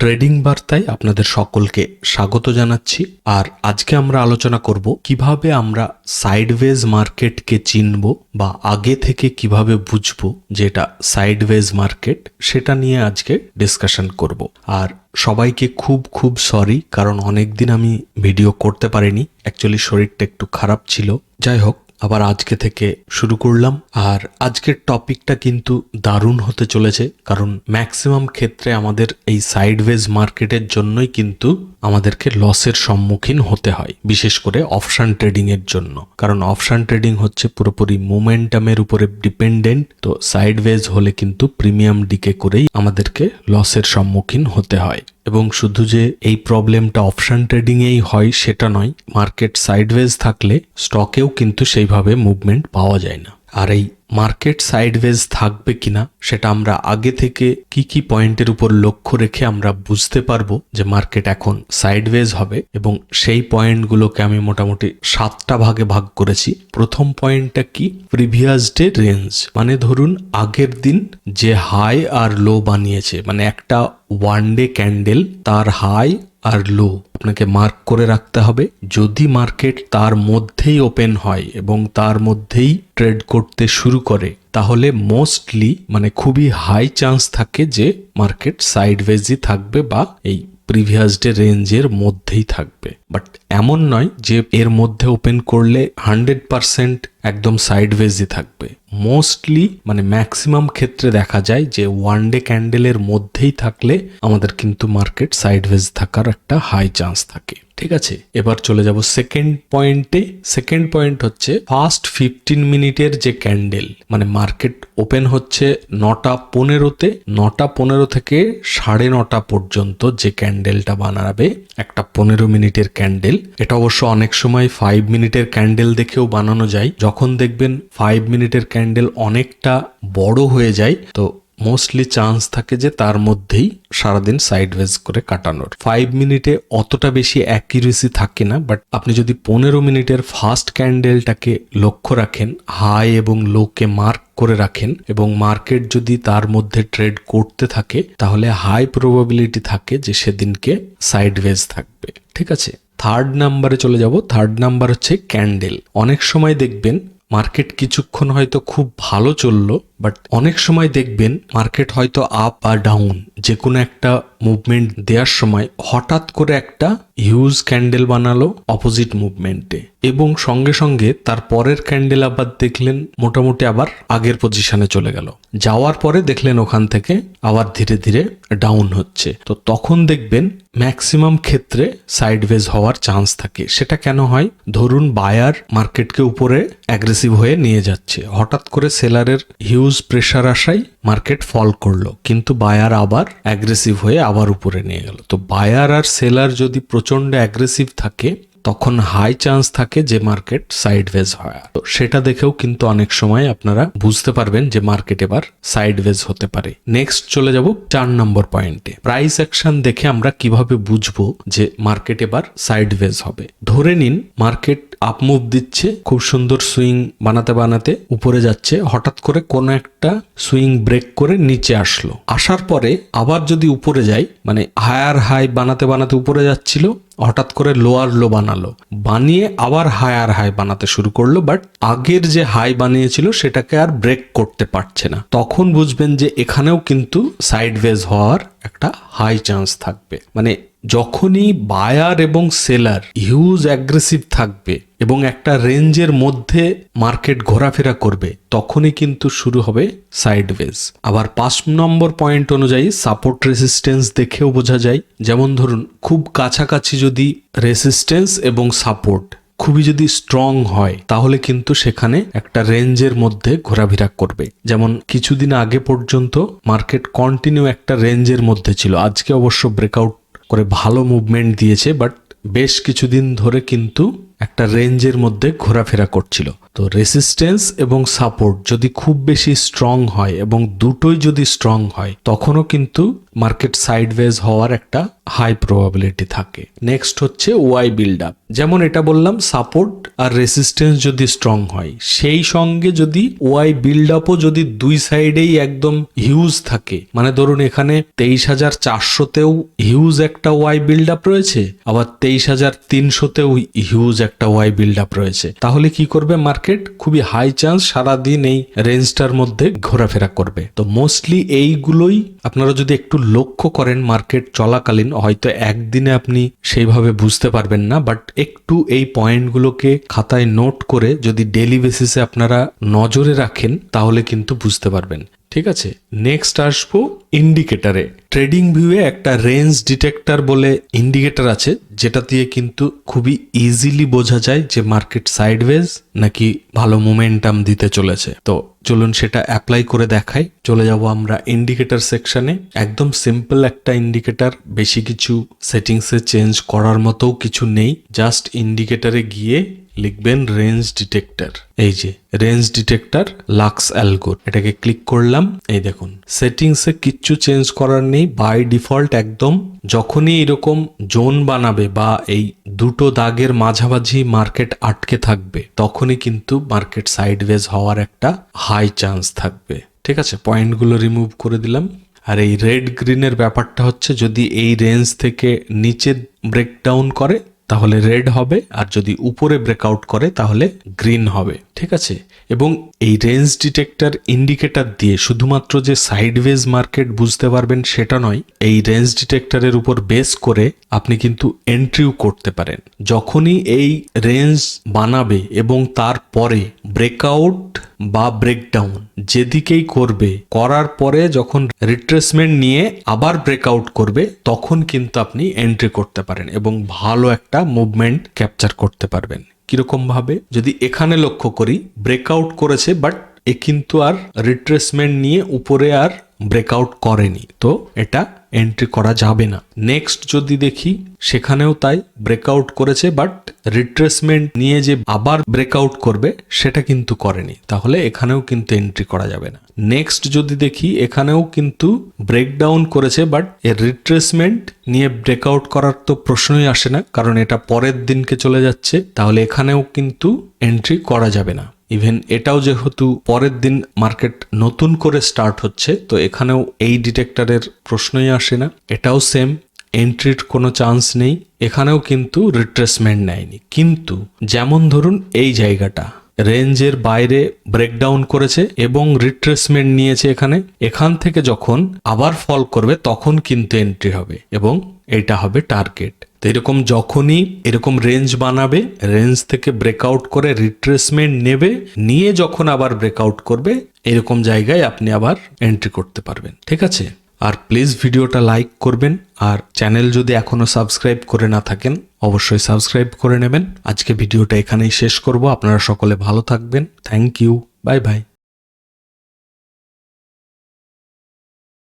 Trading বার্তায় আপনাদের সকলকে স্বাগত জানাচ্ছি। আর আজকে আমরা আলোচনা করব কিভাবে আমরা সাইডওয়েজ মার্কেটকে চিনব বা আগে থেকে কিভাবে বুঝবো যে এটা সাইডওয়েজ মার্কেট, সেটা নিয়ে আজকে ডিসকাশন করব। আর সবাইকে খুব খুব সরি, কারণ অনেকদিন আমি ভিডিও করতে পারিনি, অ্যাকচুয়ালি শরীরটা একটু খারাপ ছিল। যাই হোক, আবার আজকে থেকে শুরু করলাম। আর আজকের টপিকটা কিন্তু দারুণ হতে চলেছে, কারণ ম্যাক্সিমাম ক্ষেত্রে আমাদের এই সাইডওয়েজ মার্কেটের জন্যই কিন্তু আমাদেরকে লসের সম্মুখীন হতে হয়, বিশেষ করে অপশন ট্রেডিং এর জন্য। কারণ অপশন ট্রেডিং হচ্ছে পুরোপুরি মোমেন্টামের উপরে ডিপেন্ডেন্ট, তো সাইডওয়েজ হলে কিন্তু প্রিমিয়াম ডিকে করেই আমাদেরকে লসের সম্মুখীন হতে হয়। এবং শুধু যে এই প্রবলেমটা অপশন ট্রেডিংয়েই হয় সেটা নয়, মার্কেট সাইডওয়েজ থাকলে স্টকেও কিন্তু সেইভাবে মুভমেন্ট পাওয়া যায় না। আর এই মার্কেট সাইডওয়েজ থাকবে কিনা সেটা আমরা আগে থেকে কি কি পয়েন্টের উপর লক্ষ্য রেখে আমরা বুঝতে পারবো যে মার্কেট এখন সাইডওয়েজ হবে। এবং সেই পয়েন্টগুলোকে আমি মোটামুটি 7টা ভাগে ভাগ করেছি। প্রথম পয়েন্টটা কি, প্রিভিয়াস ডে রেঞ্জ, মানে ধরুন আগের দিন যে হাই আর লো বানিয়েছে, মানে একটা ওয়ান ডে ক্যান্ডেল, তার হাই আর লো আপনাকে মার্ক করে রাখতে হবে। যদি মার্কেট তার মধ্যেই ওপেন হয় এবং তার মধ্যেই ট্রেড করতে শুরু করে, তাহলে মোস্টলি মানে খুবই হাই চান্স থাকে যে মার্কেট সাইডওয়েজই থাকবে বা এই প্রিভিয়াস ডে রেঞ্জের মধ্যেই থাকবে। বাট এমন নয় যে এর মধ্যে ওপেন করলে 100% একদম সাইডওয়েজই থাকবে। মোস্টলি মানে ম্যাক্সিমাম ক্ষেত্রে দেখা যায় যে ওয়ান ডে ক্যান্ডেলের মধ্যেই থাকলে আমাদের কিন্তু মার্কেট সাইডওয়েজ থাকার একটা হাই চান্স থাকে। ঠিক আছে, এবার চলে যাব সেকেন্ড পয়েন্টে। সেকেন্ড পয়েন্ট হচ্ছে ফার্স্ট 15 মিনিটের যে ক্যান্ডেল, মানে মার্কেট ওপেন হচ্ছে 9:15-তে, 9:15 থেকে 9:30 পর্যন্ত যে ক্যান্ডেলটা বানাবে, একটা 15 মিনিটের ক্যান্ডেল। এটা অবশ্য অনেক সময় 5 মিনিটের ক্যান্ডেল দেখেও বানানো যায়। যখন দেখবেন 5 মিনিটের ক্যান্ডেল অনেকটা বড় হয়ে যায়, তো মোস্টলি চান্স থাকে যে তার মধ্যেই সারাদিন সাইডওয়েজ করে কাটানোর। 5 মিনিটে অতটা বেশি অ্যাকিউরেসি থাকে না, বাট আপনি যদি 15 মিনিটের ফার্স্ট ক্যান্ডেলটাকে লক্ষ্য রাখেন, হাই এবং লোকে মার্ক করে রাখেন, এবং মার্কেট যদি তার মধ্যে ট্রেড করতে থাকে, তাহলে হাই প্রবাবিলিটি থাকে যে সেদিনকে সাইডওয়েজ থাকবে। ঠিক আছে, থার্ড নাম্বারে চলে যাব। থার্ড নাম্বার হচ্ছে ক্যান্ডেল। অনেক সময় দেখবেন মার্কেট কিছুক্ষণ হয়তো খুব ভালো চললো, বাট অনেক সময় দেখবেন মার্কেট হয়তো আপ বা ডাউন যে কোনো একটা মুভমেন্ট দেওয়ার সময় হঠাৎ করে একটা হিউজ ক্যান্ডেল বানালো অপোজিট মুভমেন্টে, এবং সঙ্গে সঙ্গে তার পরের ক্যান্ডেল আবার দেখলেন মোটামুটি আবার আগের পজিশনে চলে গেল। যাওয়ার পরে দেখলেন ওখান থেকে আবার ধীরে ধীরে ডাউন হচ্ছে। তো তখন দেখবেন ম্যাক্সিমাম ক্ষেত্রে সাইডওয়েজ হওয়ার চান্স থাকে। সেটা কেন হয়, ধরুন বায়ার মার্কেটকে উপরে অ্যাগ্রেসিভ হয়ে নিয়ে যাচ্ছে, হঠাৎ করে সেলারের হিউজ প্রেসার আসায় মার্কেট ফল করলো, কিন্তু বায়ার আবার অ্যাগ্রেসিভ হয়ে আবার উপরে নিয়ে গেল। তো বায়ার আর সেলার যদি প্রচন্ড অ্যাগ্রেসিভ থাকে, তখন হাই চান্স থাকে যে মার্কেট সাইডওয়েজ হয়। তো সেটা দেখেও কিন্তু অনেক সময় আপনারা বুঝতে পারবেন যে মার্কেট এবার সাইডওয়েজ হতে পারে। নেক্সট চলে যাব 4 নম্বর পয়েন্টে। প্রাইস অ্যাকশন দেখে আমরা কিভাবে বুঝবো যে মার্কেট এবার সাইডওয়েজ হবে। ধরে নিন মার্কেট আপ মুভ দিচ্ছে, খুব সুন্দর সুইং বানাতে বানাতে উপরে যাচ্ছে, হঠাৎ করে কোনো একটা সুইং ব্রেক করে নিচে আসলো। আসার পরে আবার যদি উপরে যায়, মানে হায়ার হাই বানাতে বানাতে উপরে যাচ্ছিল, হঠাৎ করে লোয়ার লো বানিয়ে আবার হায়ার হাই বানাতে শুরু করলো, বাট আগের যে হাই বানিয়েছিল সেটাকে আর ব্রেক করতে পারছে না। তখন বুঝবেন যে এখানেও কিন্তু সাইডওয়েজ হওয়ার একটা হাই চান্স থাকবে। মানে যখনই বায়ার এবং সেলার হিউজ অ্যাগ্রেসিভ থাকবে এবং একটা রেঞ্জের মধ্যে মার্কেট ঘোরাফেরা করবে, তখনই কিন্তু শুরু হবে সাইডওয়েজ। আবার 5 নম্বর পয়েন্ট অনুযায়ী সাপোর্ট রেসিস্টেন্স দেখেও বোঝা যায়। যেমন ধরুন খুব কাছাকাছি যদি রেসিস্টেন্স এবং সাপোর্ট খুবই যদি স্ট্রং হয়, তাহলে কিন্তু সেখানে একটা রেঞ্জের মধ্যে ঘোরাফেরা করবে। যেমন কিছুদিন আগে পর্যন্ত মার্কেট কন্টিনিউ একটা রেঞ্জের মধ্যে ছিল। আজকে অবশ্য ব্রেকআউট করে ভালো মুভমেন্ট দিয়েছে, বাট বেশ কিছুদিন ধরে কিন্তু একটা রেঞ্জের মধ্যে ঘোরাফেরা করছিল। তো রেসিস্ট্যান্স এবং সাপোর্ট যদি খুব বেশি স্ট্রং হয় এবং দুটোই যদি স্ট্রং হয় তখনও কিন্তু মার্কেট সাইডওয়েজ হওয়ার একটা হাই প্রবাবিলিটি থাকে। নেক্সট হচ্ছে ওয়াই বিল্ড আপ। যেমন এটা বললাম, সাপোর্ট আর রেসিস্ট্যান্স যদি স্ট্রং হয়, সেই সঙ্গে যদি ওয়াই বিল্ড আপও যদি দুই সাইডেই একদম হিউজ থাকে, মানে ধরুন এখানে 23,400তেও হিউজ একটা ওয়াই বিল্ড আপ রয়েছে, আবার 23,300তেও হিউজ একটা ওয়াই বিল্ড আপ রয়েছে, তাহলে কি করবে মার্কেট? খুবই হাই চান্স সারাদিন এই রেঞ্জটার মধ্যে ঘোরাফেরা করবে। তো মোস্টলি এইগুলোই আপনারা যদি একটু লক্ষ্য করেন মার্কেট চলাকালীন, হয়তো একদিনে আপনি সেইভাবে বুঝতে পারবেন না, বাট একটু এই পয়েন্টগুলোকে খাতায় নোট করে যদি ডেইলি বেসিসে আপনারা নজরে রাখেন তাহলে কিন্তু বুঝতে পারবেন। ঠিক আছে, নেক্সট আসবো ইন্ডিকেটারে। ট্রেডিং ভিউয়ে একটা রেঞ্জ ডিটেক্টর বলে ইন্ডিকেটর আছে, যেটা দিয়ে কিন্তু খুবই ইজিলি বোঝা যায় যে মার্কেট সাইডওয়েজ নাকি ভালো মোমেন্টাম দিতে চলেছে। তো চলুন সেটা অ্যাপ্লাই করে দেখাই। চলে যাব আমরা ইন্ডিকেটর সেকশনে। একদম সিম্পল একটা ইন্ডিকেটর, বেশি কিছু সেটিংসে চেঞ্জ করার মতো কিছু নেই। জাস্ট ইন্ডিকেটরে গিয়ে লিখবেন রেঞ্জ ডিটেক্টর। এই যে রেঞ্জ ডিটেক্টর লাক্স অ্যালগোর, এটাকে ক্লিক করলাম। এই দেখুন সেটিংসে কিচ্ছু চেঞ্জ করার নেই, বাই ডিফল্ট একদম যখনই এরকম জোন বানাবে বা এই দুটো দাগের মাঝামাঝি মার্কেট আটকে থাকবে তখনই কিন্তু মার্কেট সাইডওয়েজ হওয়ার একটা হাই চান্স থাকবে। ঠিক আছে, পয়েন্টগুলো রিমুভ করে দিলাম। আর এই রেড গ্রিনের ব্যাপারটা হচ্ছে, যদি এই রেঞ্জ থেকে নিচে ব্রেকডাউন করে তাহলে রেড হবে, আর যদি উপরে ব্রেকআউট করে তাহলে গ্রিন হবে। ঠিক আছে, এবং এই রেঞ্জ ডিটেক্টর ইন্ডিকেটর দিয়ে শুধুমাত্র যে সাইডওয়েজ মার্কেট বুঝতে পারবেন সেটা নয়, এই রেঞ্জ ডিটেক্টরের উপর বেস করে আপনি কিন্তু এন্ট্রিও করতে পারেন। যখনই এই রেঞ্জ বানাবে এবং তারপরে ব্রেকআউট বা ব্রেকডাউন যেদিকেই করবে, করার পরে যখন রিট্রেসমেন্ট নিয়ে আবার ব্রেকআউট করবে তখন কিন্তু আপনি এন্ট্রি করতে পারেন এবং ভালো একটা মুভমেন্ট ক্যাপচার করতে পারবেন। কিরকম ভাবে? যদি এখানে লক্ষ্য করি, ব্রেকআউট করেছে বাট এ কিন্তু আর রিট্রেসমেন্ট নিয়ে উপরে আর ব্রেকআউট করেনি, তো এটা এন্ট্রি করা যাবে না। নেক্সট যদি দেখি, সেখানেও তাই, ব্রেকআউট করেছে বাট রিট্রেসমেন্ট নিয়ে যে আবার ব্রেকআউট করবে সেটা কিন্তু করেনি, তাহলে এখানেও কিন্তু এন্ট্রি করা যাবে না। নেক্সট যদি দেখি, এখানেও কিন্তু ব্রেকডাউন করেছে বাট এর রিট্রেসমেন্ট নিয়ে ব্রেকআউট করার তো প্রশ্নই আসে না, কারণ এটা পরের দিনকে চলে যাচ্ছে, তাহলে এখানেও কিন্তু এন্ট্রি করা যাবে না। ইভেন এটাও যেহেতু পরের দিন মার্কেট নতুন করে স্টার্ট হচ্ছে, তো এখানেও এই ডিটেক্টরের প্রশ্নই আসে না, এটাও সেম, এন্ট্রির কোনো চান্স নেই। এখানেও কিন্তু রিট্রেসমেন্ট নেয়নি। কিন্তু যেমন ধরুন এই জায়গাটা রেঞ্জের বাইরে ব্রেকডাউন করেছে এবং রিট্রেসমেন্ট নিয়েছে এখান থেকে যখন আবার ফল করবে তখন কিন্তু এন্ট্রি হবে এবং এটা হবে টার্গেট। তো এরকম যখনই এরকম রেঞ্জ বানাবে, রেঞ্জ থেকে ব্রেকআউট করে রিট্রেসমেন্ট নেবে, নিয়ে যখন আবার ব্রেকআউট করবে, এরকম জায়গায় আপনি আবার এন্ট্রি করতে পারবেন। ঠিক আছে, আর প্লিজ ভিডিওটা লাইক করবেন, আর চ্যানেল যদি এখনো সাবস্ক্রাইব করে না থাকেন অবশ্যই সাবস্ক্রাইব করে নেবেন। আজকে ভিডিওটা এখানেই শেষ করব। আপনারা সকলে ভালো থাকবেন। Thank you, bye by.